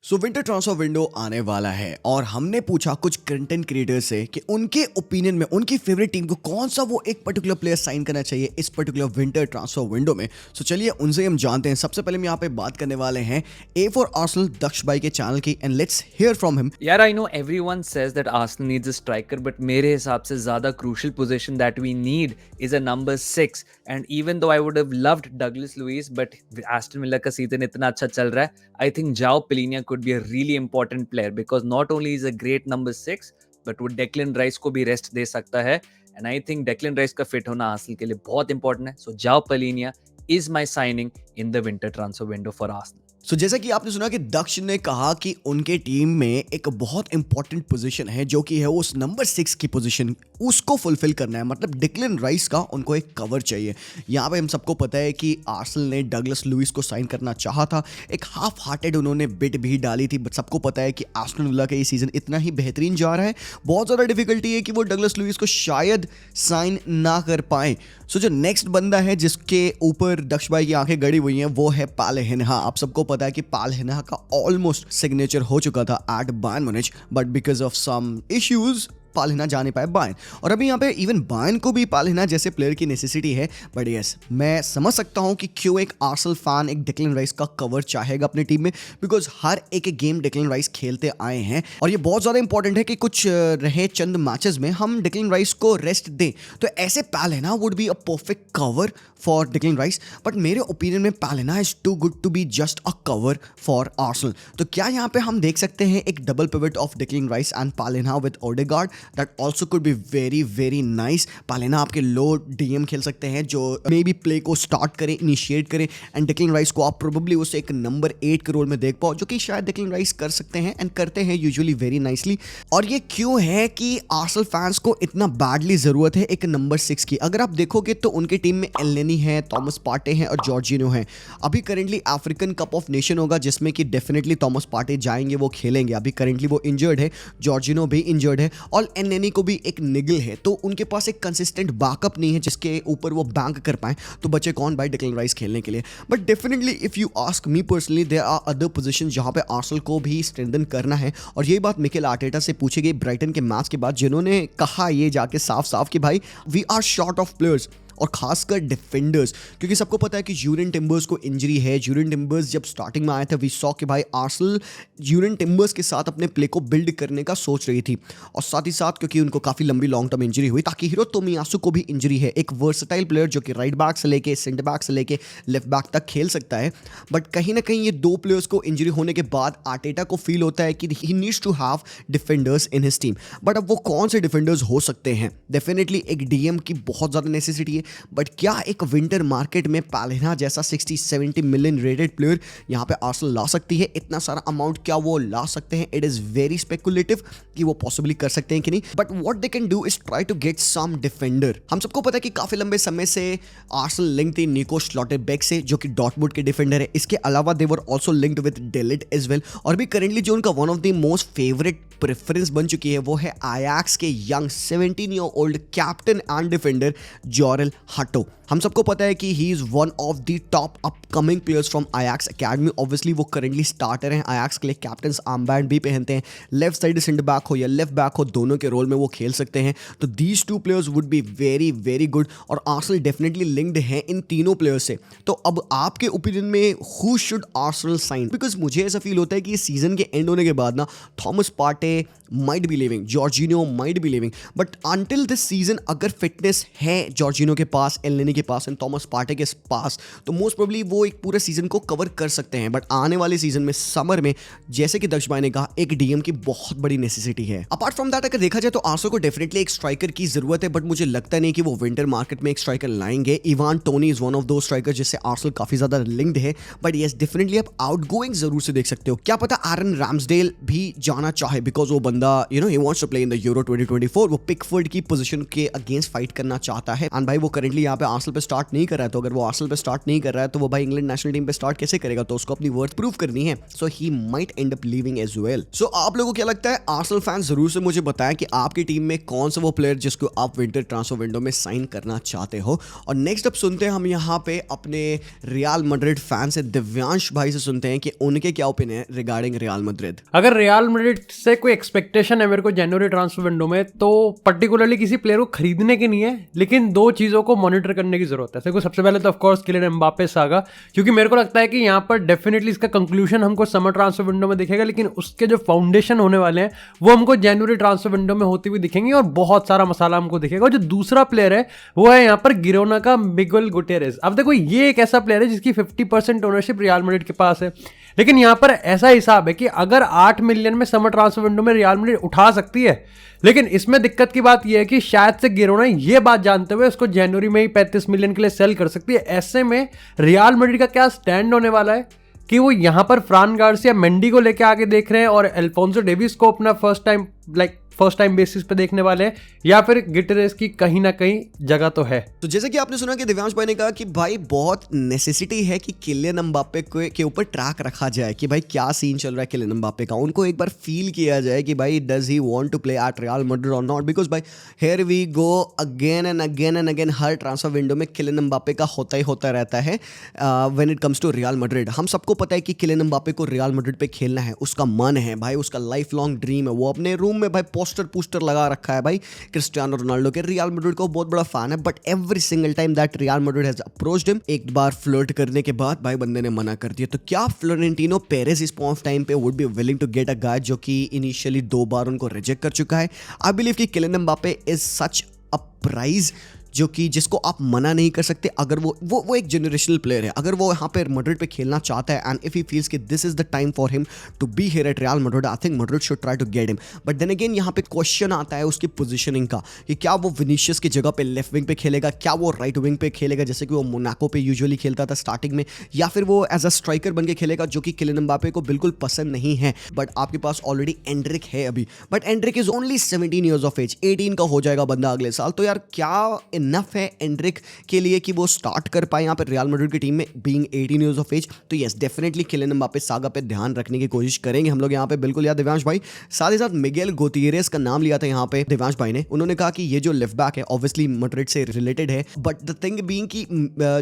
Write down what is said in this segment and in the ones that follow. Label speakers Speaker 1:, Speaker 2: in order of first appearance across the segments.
Speaker 1: So winter transfer window आने वाला है और हमने पूछा कुछ कंटेंट क्रिएटर्स से कि उनके ओपिनियन में उनकी फेवरेट टीम को कौन सा वो एक पर्टिकुलर प्लेयर साइन करना चाहिए इस पर्टिकुलर विंटर ट्रांसफर विंडो में। सो चलिए उनसे हम जानते हैं। सबसे पहले हम यहाँ पे बात करने वाले हैं ए फॉर आर्सेनल दक्ष भाई के चैनल की and let's hear from him.
Speaker 2: यार I know everyone says that Arsenal needs a striker but मेरे हिसाब से ज्यादा crucial position that we need is a number 6 and even though I would have loved Douglas Luiz but Aston Villa का season इतना अच्छा चल रहा है I think Joao Palhinha could be a really important player because not only is a great number 6 but वो Declan Rice को भी rest दे सकता है and I think Declan Rice का फिट होना आर्सेनल के लिए बहुत इंपॉर्टेंट है। So Joao Palhinha is my signing in the winter transfer window for Arsenal.
Speaker 1: So जैसा कि आपने सुना कि दक्ष ने कहा कि उनके टीम में एक बहुत इंपॉर्टेंट पोजीशन है जो कि है उस नंबर 6 की पोजीशन, उसको फुलफिल करना है। मतलब डिक्लन राइस का उनको एक कवर चाहिए। यहाँ पे हम सबको पता है कि आर्सेनल ने डगलस लुइस को साइन करना चाहा था, एक हाफ हार्टेड उन्होंने बिड भी डाली थी, बट सबको पता है कि आर्सेनल विला का ये सीजन इतना ही बेहतरीन जा रहा है, बहुत ज़्यादा डिफिकल्टी है कि वो डगलस लुइस को शायद साइन ना कर पाए। सो जो नेक्स्ट बंदा है जिसके ऊपर दक्ष भाई की आंखें गड़ी हुई हैं वो है पाल हेनहा। आप सबको पता है कि पाल हेनहा का ऑलमोस्ट सिग्नेचर हो चुका था at Bayern Munich, but because of some issues Palhinha जा नहीं पाए बायर्न। और अभी यहाँ पे इवन बायर्न को भी पाल हेनहा जैसे प्लेयर की नेसेसिटी है। बट यस, मैं समझ सकता हूँ कि क्यों एक आर्सेनल फैन एक डिक्लन राइस का कवर चाहेगा अपनी टीम में, बिकॉज हर एक गेम डिक्लन राइस खेलते आए हैं और ये बहुत ज़्यादा इंपॉर्टेंट है कि कुछ रहे चंद मैचेस में हम डिक्लन राइस को रेस्ट दें। तो ऐसे Palhinha would be a perfect cover for Declan Rice, but मेरे ओपिनियन में Palhinha is too good to be just a cover for Arsenal. तो क्या यहाँ पे हम देख सकते हैं एक double pivot of Declan Rice and Palhinha with Odegaard? That also could be very very nice. Palhinha आपके लो डीएम खेल सकते हैं जो मे बी प्ले को स्टार्ट करें, इनिशिएट करें, एंड डिक्लन राइस को आप प्रोबेबली उसे एक नंबर 8 के रोल में देख पाओ, जो कि शायद डिक्लन राइस कर सकते हैं एंड करते हैं यूजुअली वेरी नाइसली। और ये क्यों है कि आर्सेनल फैंस को इतना बैडली जरूरत है एक नंबर 6 की? अगर आप देखोगे तो उनकी टीम में एलेनी है, थॉमस पार्टे हैं और जॉर्जिनो हैं। अभी currently African cup of nation होगा जिसमें कि डेफिनेटली थॉमस पार्टे जाएंगे, वो खेलेंगे। अभी करेंटली वो इंजर्ड है, जॉर्जिनो भी इंजर्ड है और एलेनी को भी एक निगल है, तो उनके पास एक कंसिस्टेंट बैकअप नहीं है जिसके ऊपर वो बैंक कर पाए। तो बचे कौन भाई डिक्लन राइस खेलने के लिए? But definitely if you ask me personally there are other positions जहां पे आर्सेनल को भी स्ट्रेंथन करना है। और ये बात मिकेल आर्टेटा से पूछी गई ब्राइटन के मैच के बाद, जिन्होंने कहा ये जाके साफ साफ कि भाई we are short of players, और खासकर डिफेंडर्स, क्योंकि सबको पता है कि यूरेन टिम्बर्स को इंजरी है। यूरेन टिम्बर्स जब स्टार्टिंग में आया था वी सॉ कि भाई आर्सेनल यूरेन टिम्बर्स के साथ अपने प्ले को बिल्ड करने का सोच रही थी, और साथ ही साथ क्योंकि उनको काफ़ी लंबी लॉन्ग टर्म इंजरी हुई, ताकि हीरो तोमियासु को भी इंजरी है, एक वर्सटाइल प्लेयर जो कि राइट बैक से लेके सेंटर बैक से लेके लेफ्ट बैक तक खेल सकता है। बट कहीं ना कहीं ये दो प्लेयर्स को इंजरी होने के बाद आर्टेटा को फील होता है कि he needs to have defenders in his team. But अब वो कौन से डिफेंडर्स हो सकते हैं? डेफिनेटली एक डीएम की बहुत ज़्यादा नेसेसिटी है, बट क्या एक विंटर मार्केट में पाल हेनहा जैसा 60-70 मिलियन रेटेड प्लेयर यहाँ पे आर्सेनल ला सकती है? इतना सारा अमाउंट क्या वो ला सकते हैं? इट इज वेरी स्पेकुलेटिव कि वो पॉसिबली कर सकते हैं कि नहीं, but what they can do is try to get some defender. हम सबको पता है कि काफी लंबे समय से आर्सेनल लिंक थी निको स्लॉटरबेक से, जो कि डॉर्टमुंड के डिफेंडर है। इसके अलावा they were also linked with de Ligt as well, और भी करेंटली जो उनका one of the most favourite preference बन चुकी है वो है आयाक्स के young 17 year old captain and defender Jorrel Hato. हम सबको पता है कि he is one of the top upcoming players from Ajax academy. Obviously वो करेंटली स्टार्टर हैं आयाक्स के लिए, कैप्टन आर्मबैंड भी पहनते हैं। लेफ्ट साइड सेंटर बैक हो या लेफ्ट बैक हो, दोनों के रोल में वो खेल सकते हैं। तो these two players would be very very good, और आर्सेनल डेफिनेटली लिंक्ड है इन तीनों प्लेयर्स से। तो अब आपके ओपिनियन में who should Arsenal sign? Because मुझे ऐसा फील होता है कि सीजन के एंड होने के बाद ना Thomas Partey might be leaving, Jorginho might be leaving, but until this season अगर फिटनेस है जॉर्जिनो के पास, एलेनी के पास एंड थॉमस पार्टे के पास, तो मोस्ट प्रोबेबली वो एक पूरे सीजन को कवर कर सकते हैं। बट आने वाले सीजन में समर में, जैसे कि दक्ष भाई ने कहा, एक डीएम की बहुत बड़ी नेसेसिटी है। अपार्ट फ्रॉम दैट अगर देखा जाए तो आर्सेनल को डेफिनेटली एक स्ट्राइकर की जरूरत है, बट मुझे लगता नहीं कि वो विंटर मार्केट में एक स्ट्राइकर लाएंगे। Ivan Tony is one of दो स्ट्राइकर जिससे आर्सेनल काफी ज्यादा लिंक्ड है। बट यस, डेफिनेटली आप आउटगोइंग जरूर से देख सकते हो। क्या पता एरन रैम्सडेल भी जाना चाहे, बिकॉज वो बंदा he wants to play in the Euro 2024, वो पिकफोर्ड की पोजीशन के अगेंस्ट फाइट करना चाहता है। एंड भाई वो करंटली यहाँ पे आर्सेनल पे स्टार्ट नहीं कर रहा है, तो अगर वो आर्सेनल पे स्टार्ट नहीं कर रहा है तो वो भाई इंग्लैंड नेशनल टीम पे स्टार्ट कैसे करेगा? तो उसको अपनी वर्थ प्रूव करनी है, so he might end up leaving as well. So आप लोगों को क्या लगता है? आर्सेनल फैंस जरूर से मुझे बताएं कि आपकी टीम में कौन सा वो प्लेयर जिसको आप विंटर ट्रांसफर विंडो में साइन करना चाहते हो। और नेक्स्ट अप सुनते हैं हम यहाँ पे अपने रियल मैड्रिड फैन से, दिव्यांश भाई से सुनते हैं कि उनके क्या ओपिनियन है रिगार्डिंग रियल मैड्रिड।
Speaker 3: अगर रियल मैड्रिड से कोई एक्सपेक्टेशन है मेरे को जनवरी ट्रांसफर विंडो में, तो पर्टिकुलरली किसी प्लेयर को खरीदने की नहीं है, लेकिन दो चीज़ों को मॉनिटर करने की जरूरत है। देखो सबसे पहले तो ऑफकोर्स किलियन एम्बापे सागा, क्योंकि मेरे को लगता है कि यहाँ पर डेफिनेटली इसका कंक्लूजन हमको समर ट्रांसफर विंडो में दिखेगा, लेकिन उसके जो फाउंडेशन होने वाले हैं वो हमको जनवरी ट्रांसफर विंडो में होती हुई दिखेंगे और बहुत सारा मसाला हमको दिखेगा। और जो दूसरा प्लेयर है वो है यहाँ पर गिरोना का मिगुएल गुटेरेस। अब देखो ये एक ऐसा प्लेयर है जिसकी 50% ओनरशिप रियल मैड्रिड के पास है, लेकिन यहाँ पर ऐसा हिसाब है कि अगर 8 मिलियन में समर ट्रांसफर विंडो में रियल मैड्रिड उठा सकती है, लेकिन इसमें दिक्कत की बात यह है कि शायद से गिरोना ये बात जानते हुए उसको जनवरी में ही 35 मिलियन के लिए सेल कर सकती है। ऐसे में रियल मैड्रिड का क्या स्टैंड होने वाला है कि वो यहाँ पर फ्रान गार्सिया मेंडी को लेके आगे देख रहे हैं और अल्फोंसो डेविस को अपना फर्स्ट टाइम बेसिस पे देखने वाले हैं, या फिर गिटरेस की कहीं ना कहीं जगह तो है।
Speaker 1: तो जैसे कि आपने सुना कि दिव्यांश भाई ने कहा कि भाई बहुत नेसेसिटी है कि किलियन एम्बापे के ऊपर ट्रैक रखा जाए कि भाई क्या सीन चल रहा है किलियन एम्बापे का, उनको एक बार फील किया जाए कि भाई does he want to play at Real Madrid और नॉट। बिकॉज भाई here we go again and again and again, हर ट्रांसफर विंडो में किलियन एम्बापे का होता ही होता रहता है when it comes to Real Madrid. हम सबको पता है कि किलियन एम्बापे को रियल मैड्रिड पे खेलना है, उसका मन है भाई, उसका लाइफ लॉन्ग ड्रीम है। वो अपने रूम में भाई पोस्टर लगा रखा है भाई क्रिस्टियानो रोनाल्डो के। रियल मैड्रिड को बहुत बड़ा फैन है, but every single time that real Madrid has approached him, एक बार फ्लर्ट करने के बाद भाई बंदे ने मना कर दिया। तो क्या फ्लोरेंटिनो पेरेस इस पॉइंट ऑफ टाइम पे would be willing to get a guy जो कि इनिशियली 2 बार उनको रिजेक्ट कर चुका है? आई बिलीव कि Kylian Mbappe is such a prize जो कि जिसको आप मना नहीं कर सकते। अगर वो एक जनरेशनल प्लेयर है, अगर वो यहाँ पे मैड्रिड पे खेलना चाहता है एंड इफ ही फील्स कि this is the time for him to be here at Real Madrid, I think Madrid should try to get him. But then again यहाँ पे क्वेश्चन आता है उसकी पोजीशनिंग का कि क्या वो विनीशियस की जगह पे लेफ्ट विंग पे खेलेगा, क्या वो राइट विंग पे खेलेगा जैसे कि वो मोनाको पे यूजुअली खेलता था स्टार्टिंग में, या फिर वो एज अ स्ट्राइकर बन के खेलेगा जो कि किलियन एम्बापे को बिल्कुल पसंद नहीं है। बट आपके पास ऑलरेडी एंड्रिक है अभी, but Endrick is only 17 years of age, 18 का हो जाएगा बंदा अगले साल। तो यार क्या इनफ है एंड्रिक के लिए कि वो स्टार्ट कर पाए यहाँ पे रियल मैड्रिड की टीम में बीइंग 18 इयर्स ऑफ एज? तो yes definitely Kylian Mbappe saga पे ध्यान रखने की कोशिश करेंगे हम लोग यहाँ पे, बिल्कुल यार दिव्यांश भाई। साथ ही साथ मिगेल गुटियरेस का नाम लिया था यहाँ पे दिव्यांश भाई ने, उन्होंने कहा कि ये जो लेफ्ट बैक है ऑब्वियसली मैड्रिड से रिलेटेड है, बट द थिंग बीइंग कि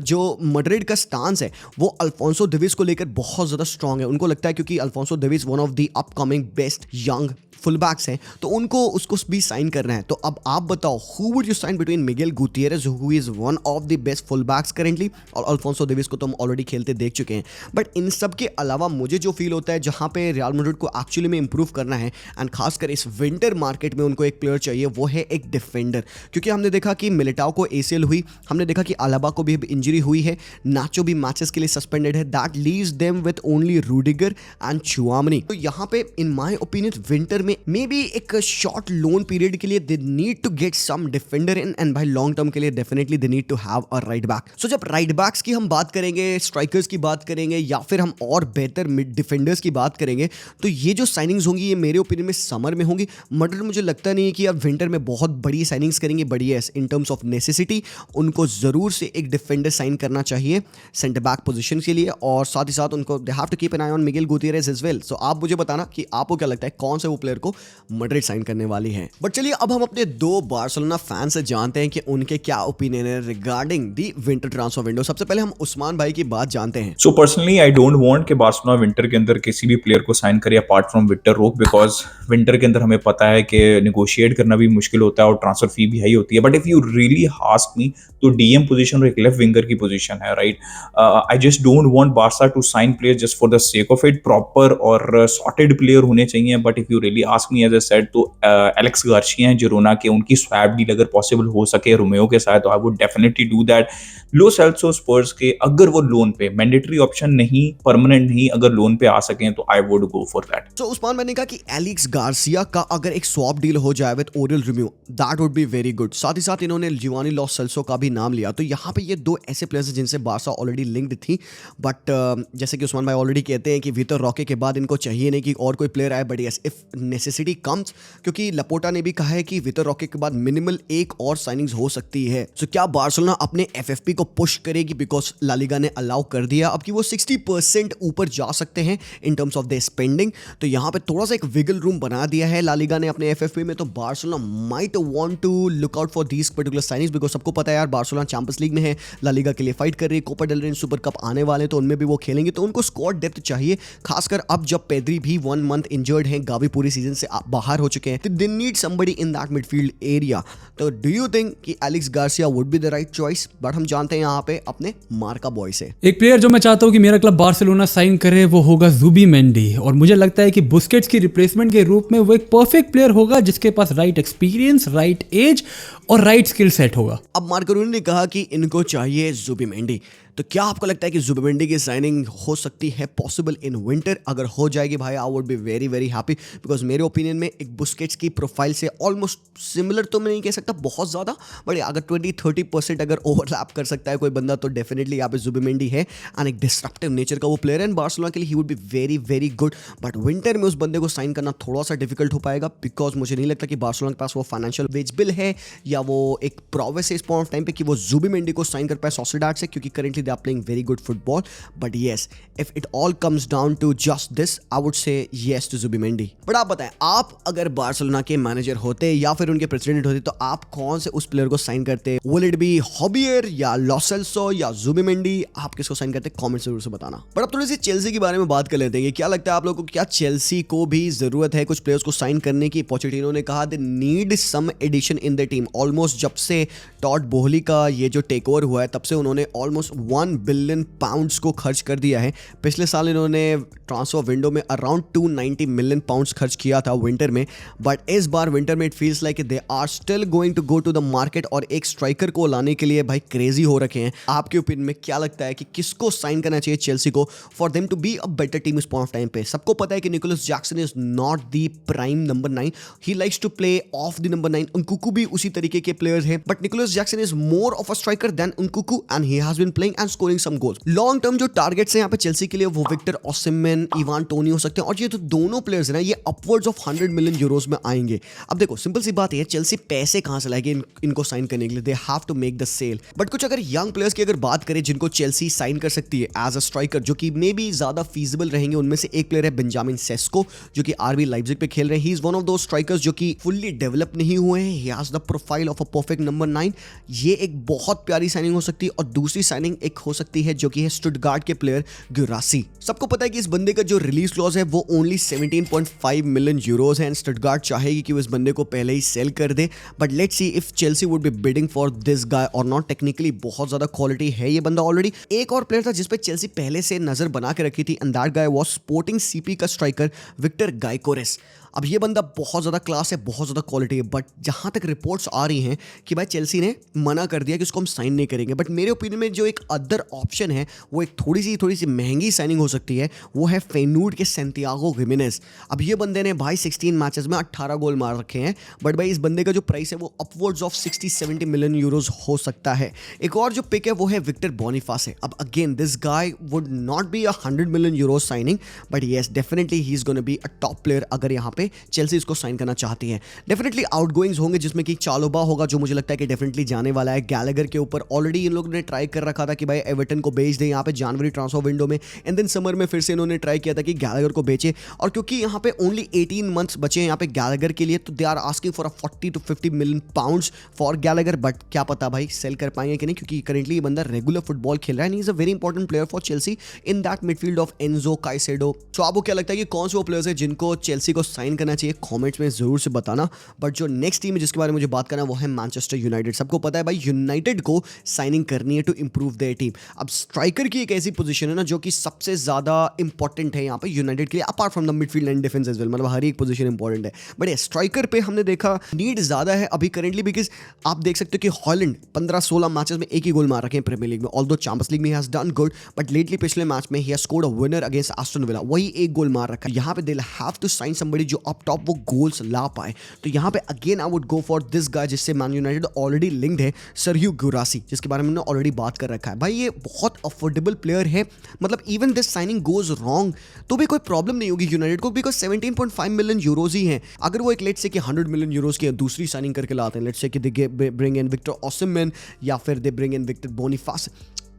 Speaker 1: जो मैड्रिड का स्टांस है वो अल्फोंसो डेविस को लेकर बहुत ज्यादा स्ट्रांग है। उनको लगता है क्योंकि Alphonso Davies one of the upcoming best young full backs हैं, तो उनको उसको भी साइन करना है। तो अब आप बताओ who would you sign between Miguel Gutierrez who is one of the best full backs currently, और अल्फोंसो डेविस को तो हम ऑलरेडी खेलते देख चुके हैं। बट इन सब के अलावा मुझे जो फील होता है जहां पे रियल मैड्रिड को एक्चुअली में इंप्रूव करना है एंड खासकर इस विंटर मार्केट में उनको एक प्लेयर चाहिए, वो है एक डिफेंडर। क्योंकि हमने देखा कि मिलिटाओ को एसीएल हुई, हमने देखा कि अलाबा को भी इंजरी हुई है, नाचो भी मैचेस के लिए सस्पेंडेड है, that leaves them with only Rudiger and Tchouameni. तो यहाँ पे इन माय ओपिनियन विंटर में मे बी एक शॉर्ट लोन पीरियड के लिए they need to get some defender in, and भाई लॉन्ग टर्म के लिए definitely they need to have a right back. So जब राइट बैक्स की हम बात करेंगे, स्ट्राइकर्स की बात करेंगे, या फिर हम और बेहतर मिड डिफेंडर्स की बात करेंगे, तो ये जो साइनिंग्स होंगी ये मेरे ओपिनियन में समर में होंगी। मैड्रिड मुझे लगता नहीं है कि अब विंटर में बहुत बड़ी साइनिंग्स करेंगे, बड़ी है इन टर्म्स ऑफ नेसेसिटी उनको जरूर से एक डिफेंडर साइन करना चाहिए सेंटर बैक पोजीशन के लिए, और साथ ही साथ उनको they have to keep an eye on Miguel Gutierrez as well. So आप मुझे बताना कि आपको क्या लगता है कौन से वो प्लेयर को मैड्रिड साइन करने वाली है। बट चलिए अब हम अपने 2 बार्सिलोना फैन से जानते हैं कि उनके क्या ओपिनियन है regarding the winter transfer window. सबसे पहले हम उस्मान भाई की बात जानते हैं।
Speaker 4: So personally I don't want कि बार्सिलोना विंटर के अंदर किसी भी प्लेयर को साइन करे अपार्ट फ्रॉम विक्टर रोक, बिकॉज विंटर के अंदर हमें पता है कि नेगोशिएट करना भी मुश्किल होता है और ट्रांसफर फी भी हाई होती है। But if you really ask me तो डीएम पोजीशन और एक लेफ्ट विंगर की पोजीशन है, right? I just don't want Barca to sign player just for the sake of it. Proper और सॉर्टेड प्लेयर होने चाहिए। But if you really ask me as I said तो Alex Garcia हैं Girona के, उनकी swap deal अगर possible हो सके, रोमेरो रोमेओ के साथ, तो I would definitely do that. Lo Celso Spurs के अगर वो लोन पे, मैंडेटरी ऑप्शन नहीं, परमानेंट नहीं, अगर लोन पे आ सकें तो I would go for that.
Speaker 1: तो उस्मान, मैंने कहा कि एलेक्स गार्सिया का अगर एक स्वैप डील हो जाए with Oriol Romeu, that would be very good. साथ ही साथ इन्होंने जियोवानी लॉस सेल्सो का भी नाम लिया, तो यहाँ पे ये दो ऐसे प्लेयर्स हैं जिनसे बारसा ऑलरेडी लिंक्ड थी, बट जैसे कि उस्मान भाई ऑलरेडी कहते हैं कि विक्टर रॉके के बाद इनको चाहिए नहीं कि और कोई प्लेयर आए, but yes if necessity comes, क्योंकि लपोटा ने भी कहा है कि विक्टर रॉके के बाद मिनिमल एक और साइनिंग्स हो सकती है। सो क्या बार्सिलोना अपने एफएफपी को पुश करेगी, बिकॉज ला लीगा ने अलाउ कर दिया अब कि वो 60% ऊपर जा सकते हैं in terms of the spending, तो यहाँ पे थोड़ा सा एक विगल रूम बना दिया है ला लीगा ने अपने एफएफपी में। तो Barcelona might want to look out for these particular signings, because सबको पता है यार बार्सिलोना चैंपियंस लीग में है, ला लीगा के लिए फाइट कर रही है, कोपा डेल रे, सुपर कप आने वाले तो उनमें भी वो खेलेंगे, तो उनको स्क्वाड डेप्थ चाहिए, खासकर अब जब पेद्री भी 1 मंथ इंजर्ड है, गावी पूरी सीजन से बाहर हो चुके हैं, तो they need somebody in that midfield area. तो डू यू थिंक कि Alex Garcia would be the right choice? But हम जानते हैं यहाँ पे अपने मार्का बॉय से
Speaker 5: एक प्लेयर जो मैं चाहता हूँ कि मेरा क्लब बार्सिलोना साइन करे वो होगा जुबिमेंडी, और मुझे लगता है कि बुस्केट्स की रिप्लेसमेंट के रूप में वो एक परफेक्ट प्लेयर होगा जिसके पास राइट एक्सपीरियंस, राइट एज और राइट स्किल सेट होगा।
Speaker 1: अब मार्को रूनी ने कहा कि इनको चाहिए जुबिमेंडी, तो क्या आपको लगता है कि जुबिमेंडी की साइनिंग हो सकती है पॉसिबल इन विंटर? अगर हो जाएगी भाई, I would be very very happy, because मेरे ओपिनियन में एक बुस्केट्स की प्रोफाइल से ऑलमोस्ट सिमिलर तो मैं नहीं कह सकता बहुत ज़्यादा, बट अगर 20-30% अगर ओवरलैप कर सकता है कोई बंदा तो डेफिनेटली यहाँ पे जुबिमेंडी है, एंड एक डिस्ट्रप्टिव नेचर का वो प्लेयर है, एंड बार्सिलोना के लिए he would be very very good. But winter में उस बंदे को साइन करना थोड़ा सा डिफिकल्ट हो पाएगा, बिकॉज मुझे नहीं लगता कि बार्सिलोना के पास वो फाइनेंशियल वेजेबल है या वो एक प्रोवेस है इस पॉइंट ऑफ टाइम पे कि वो जुबिमेंडी को साइन कर पाए सोसिएडाड से, क्योंकि currently they are playing very good football. But yes, if it all comes down to just this, I would say yes to Zubimendi. बट आप बताएं, आप अगर बार्सिलोना के मैनेजर होते या फिर उनके प्रेसिडेंट होते, तो आप कौन से उस प्लेयर को साइन करते? विल इट बी हॉबियर या लो सेल्सो या जुबिमेंडी? आप किसको साइन करते? कमेंट जरूर से बताना। बट अब थोड़ी सी चेल्सी के बारे में बात कर लेते हैं। क्या लगता है आप लोगों को, क्या चेल्सी को भी जरूरत है कुछ प्लेयर्स को साइन करने की? पोचेटिनो ने कहा they need some addition in the team. Almost जब से टॉड बोहली का ये जो टेक ओवर हुआ है तब से उन्होंने ऑलमोस्ट 1 बिलियन पाउंड्स को खर्च कर दिया है। पिछले साल इन्होंने ट्रांसफर विंडो में अराउंड 290 मिलियन पाउंड्स खर्च किया था विंटर में, बट इस बार विंटर में it feels like they are still going to go to the market और एक स्ट्राइकर को लाने के लिए भाई क्रेजी हो रखे हैं। आपके ओपिनियन में क्या लगता है कि किसको साइन करना चाहिए चेल्सी को for them to be a better team इस पॉइंट ऑफ टाइम पे? सबको पता है कि Nicolas Jackson is not the prime number 9, he likes to play off the number 9। Nkunku भी उसी तरीके के प्लेयर्स हैं, but Nicolas Jackson is more of a striker than Nkunku, and he has been playing and scoring some goals. Long term जो targets हैं यहाँ पे Chelsea के लिए वो विक्टर ओसिमेन, इवान टोनी हो सकते हैं, और ये तो दोनों प्लेयर्स हैं ना, ये अपवर्ड्स ऑफ 100 मिलियन यूरोज में आएंगे। अब देखो सिंपल सी बात है, चेल्सी पैसे कहां से लाएगी इनको साइन करने के लिए? They have to make the sale. But कुछ अगर यंग प्लेयर्स की अगर बात करें जिनको चेल्सी साइन कर सकती है एज अ स्ट्राइकर, जो कि मे बी ज्यादा फीजिबल रहेंगे, उनमें से एक प्लेयर है बेंजामिन सेस्को, जो कि आरबी लाइप्जिग पे खेल रहे हैं। ही इज वन ऑफ दो स्ट्राइकर्स जो कि फुल्ली डेवलप नहीं हुए हैं। He has the profile of a perfect number 9। ये एक बहुत प्यारी साइनिंग हो सकती है। और दूसरी साइनिंग एक हो सकती है जो कि है स्टुटगार्ट के प्लेयर गुरासी। सबको पता है कि इस बंदे का जो रिलीज क्लॉज है वो ओनली 17.5 मिलियन यूरोज है, एंड स्टुटगार्ट चाहेगी कि वो इस बंदे को पहले ही सेल कर दे। But let's see if Chelsea would be bidding for this guy और नॉट। टेक्निकली बहुत ज्यादा क्वालिटी है ये बंदा ऑलरेडी। एक और प्लेयर था जिसपे चेल्सी पहले से नजर बना के रखी थी, and that guy was sporting CP का स्ट्राइकर विक्टर गाइकोरेस। अब ये बंदा बहुत ज़्यादा क्लास है, बहुत ज़्यादा क्वालिटी है, बट जहाँ तक रिपोर्ट्स आ रही हैं कि भाई चेल्सी ने मना कर दिया कि उसको हम साइन नहीं करेंगे। बट मेरे ओपिनियन में जो एक अदर ऑप्शन है वो एक थोड़ी सी महंगी साइनिंग हो सकती है, वो है फेनूड के सैंटियागो जिमेनेज़। अब ये बंदे ने भाई 16 मैचेस में 18 गोल मार रखे हैं, बट भाई इस बंदे का जो प्राइस है वो अपवर्ड्स ऑफ 60-70 मिलियन यूरोज हो सकता है। एक और जो पिक है वो है विक्टर बोनीफास है। अब again this guy would not be 100 million euros signing, but yes definitely he is gonna be a top player अगर यहाँ पे चेल्सी इसको साइन करना चाहती है। डेफिनेटली आउटगोइंग्स होंगे जिसमें कि चालोबा होगा जो मुझे लगता है कि डेफिनेटली जाने वाला है। गैलेगर के ऊपर ऑलरेडी इन लोगों ने ट्राई कर रखा था कि भाई एवर्टन को बेच दे यहाँ पे जनवरी ट्रांसफर विंडो में, एंड देन समर में फिर से इन्होंने ट्राई किया था कि गैलेगर को बेचे। और क्योंकि यहाँ पे ओनली 18 मंथ्स बचे हैं यहाँ पे गैलेगर के लिए, तो they are asking for 40 to 50 million pounds for Gallagher. But क्या पता भाई सेल कर पाएंगे कि नहीं, क्योंकि करेंटली ये बंदा रेगुलर फुटबॉल खेल रहा है, is a very important player for Chelsea in that midfield of एनजो Caicedo. तो आपको क्या लगता है कि कौन से वो प्लेयर्स है जिनको चेल्सी को साइन करना चाहिए? कॉमेंट्स में जरूर से बताना। बट जो नेक्स्ट टीम है जिसके बारे में मुझे बात करना वो है मैनचेस्टर यूनाइटेड। सबको पता है भाई यूनाइटेड को साइनिंग करनी है टू इंप्रूव देयर है टीम। अब स्ट्राइकर की एक ऐसी पोजीशन है ना जो कि सबसे ज़्यादा इंपॉर्टेंट है यहाँ पे यूनाइटेड के लिए, apart from the midfield and defence as well, मतलब हर एक पोजीशन इंपॉर्टेंट है, बट स्ट्राइकर पे हमने देखा नीड ज़्यादा है अभी करेंटली, बिकॉज आप देख सकते हो कि हॉलैंड 15-16 मैचेस में एक ही गोल मार रखे हैं प्रीमियर लीग में, ऑल्दो चैंपियंस लीग में he has done good, but lately पिछले मैच में he has scored a winner against Aston Villa, वही एक गोल मार रखा है। यहाँ पे they have to sign somebody जो अप टॉप वो गोल्स ला पाए, तो यहाँ पे again I would go for this guy जिससे मैन यूनाइटेड ऑलरेडी लिंक्ड है, सरह्यू गुरासी, जिसके बारे में हमने ऑलरेडी बात कर रखा है। भाई ये बहुत अफोर्डेबल प्लेयर है, मतलब even this signing goes wrong तो भी कोई प्रॉब्लम नहीं होगी यूनाइटेड को, बिकॉज 17.5 मिलियन यूरोज ही हैं। अगर वो एक लेट्स से कि 100 मिलियन यूरोज की दूसरी साइनिंग करके लाते हैं, लेट्स से कि they bring in Victor Osimhen या फिर they bring in Victor Boniface,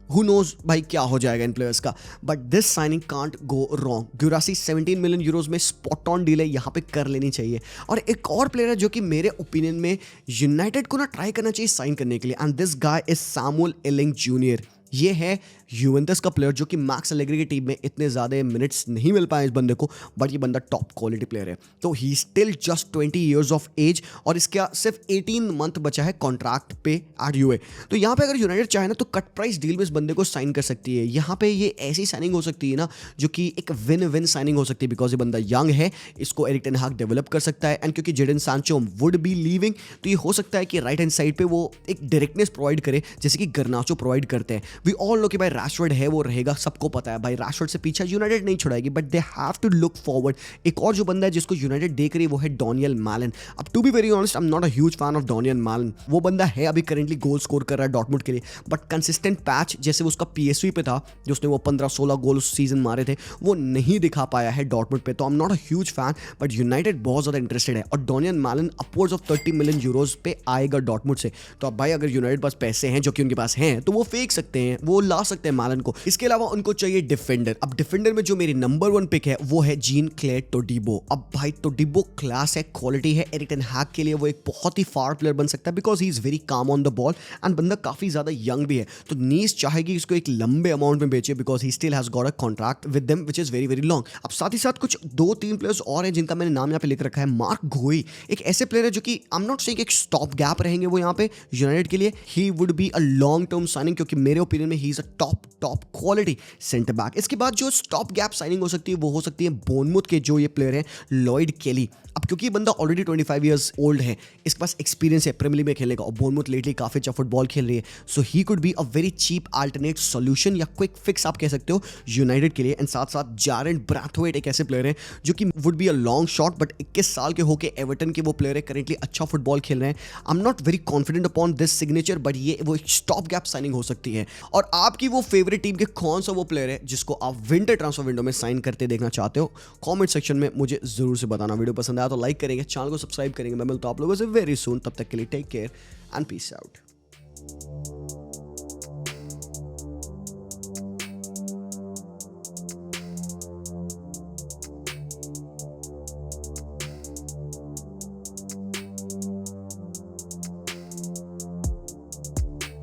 Speaker 1: who knows भाई क्या हो जाएगा इन प्लेयर्स का, but this signing can't go wrong. Guirassy 17 million euros में स्पॉट ऑन डील है, यहाँ पे कर लेनी चाहिए। और एक और प्लेयर है जो कि मेरे ओपिनियन में यूनाइटेड को ना ट्राई करना चाहिए साइन करने के लिए, and this guy is Samuel Iling junior. ये है यूवेंटस का प्लेयर जो कि मैक्स एलेग्री की टीम में इतने ज़्यादा मिनट्स नहीं मिल पाए इस बंदे को, बट ये बंदा टॉप क्वालिटी प्लेयर है। तो he still just 20 years of age और इसका सिर्फ 18 मंथ बचा है कॉन्ट्रैक्ट पे एट यूए। तो यहाँ पे अगर यूनाइटेड चाहे ना तो कट प्राइस डील में इस बंदे को साइन कर सकती है। यहाँ पे ये ऐसी साइनिंग हो सकती है ना जो कि एक विन विन साइनिंग हो सकती है, बिकॉज ये बंदा यंग है, इसको एरिक टेन हाग डेवलप कर सकता है, एंड क्योंकि Jadon Sancho would be leaving तो ये हो सकता है कि राइट हैंड साइड पे वो एक डायरेक्टनेस प्रोवाइड करे जैसे कि गर्नाचो प्रोवाइड करते हैं। वी ऑल नो कि भाई रैशवर्ड है वो रहेगा, सबको पता है भाई रैशवर्ड से पीछे यूनाइटेड नहीं छुड़ाएगी, but they have to look forward. एक और जो बंदा है जिसको यूनाइटेड देख रही है वो है डोनियल मैलन। अब to be very honest I am not a huge fan of Donyell Malen. वो बंदा है अभी करेंटली गोल स्कोर कर रहा है डॉर्टमुंड के लिए, बट कंसिस्टेंट पैच जैसे वो उसका पीएसवी पे था जो उसने वो 15-16 गोल उस सीजन मारे थे वो नहीं दिखा पाया है डॉर्टमुंड पे। तो आई am not a huge fan, but United बहुत ज़्यादा इंटरेस्टेड है और Daniel melon upwards of 30 million euros पे आएगा डॉर्टमुंड से। तो अब भाई अगर यूनाइटेड पास पैसे हैं जो कि उनके पास हैं तो वो फेंक सकते हैं, वो ला सकते हैं मैलन को। इसके अलावा उनको चाहिए डिफेंडर। अब डिफेंडर में जो मेरी नंबर 1 पिक है वो है जीन क्लेयर टोडिबो। अब भाई टोडिबो क्लास है, क्वालिटी है, एरिक टेन हाग के लिए वो एक बहुत ही फार प्लेयर बन सकता है because he is very calm on the ball and बंदा काफी ज्यादा यंग भी है। तो नीस चाहेगी इसको एक लंबे अमाउंट में बेचे because he still has got a contract with them which is very very long. अब साथ ही साथ कुछ 2-3 प्लेयर्स और हैं जिनका मैंने नाम यहाँ पे लिख रखा है। मार्क गोई एक ऐसे प्लेयर है जो कि आई एम नॉट सेइंग एक स्टॉप गैप रहेंगे वो यहाँ पे यूनाइटेड के लिए, he would be a long term signing क्योंकि मेरे ओपिनियन में he is a top quality centre back. इसके बाद जो स्टॉप गैप साइनिंग हो सकती है वो हो सकती है बोर्नमूथ के जो ये प्लेयर हैं लॉयड केली। अब क्योंकि बंदा ऑलरेडी 25 ईयर्स ओल्ड है, इसके पास एक्सपीरियंस है प्रीमियर लीग में खेलने का और बोर्नमूथ लेटली काफी अच्छा फुटबॉल खेल रही है, so he could be a very cheap alternate solution या क्विक फिक्स आप कह सकते हो यूनाइटेड के लिए। एंड साथ साथ जारेंट ब्रैथवेट एक ऐसे प्लेयर हैं जो कि would be a long shot, but 21 साल के होके एवर्टन के वो प्लेयर है, करेंटली अच्छा फुटबॉल खेल रहे हैं। आई am not very confident upon this signature, but ये वो एक स्टॉप गैप साइनिंग हो सकती है। और आपकी वो फेवरेट टीम के कौन सा वो प्लेयर है जिसको आप विंटर ट्रांसफर विंडो में साइन करते देखना चाहते हो, कमेंट सेक्शन में मुझे जरूर से बताना। वीडियो पसंद आया तो लाइक करेंगे, चैनल को सब्सक्राइब करेंगे। मैं मिलता हूं आप लोगों से वेरी सून, तब तक के लिए take care and peace out.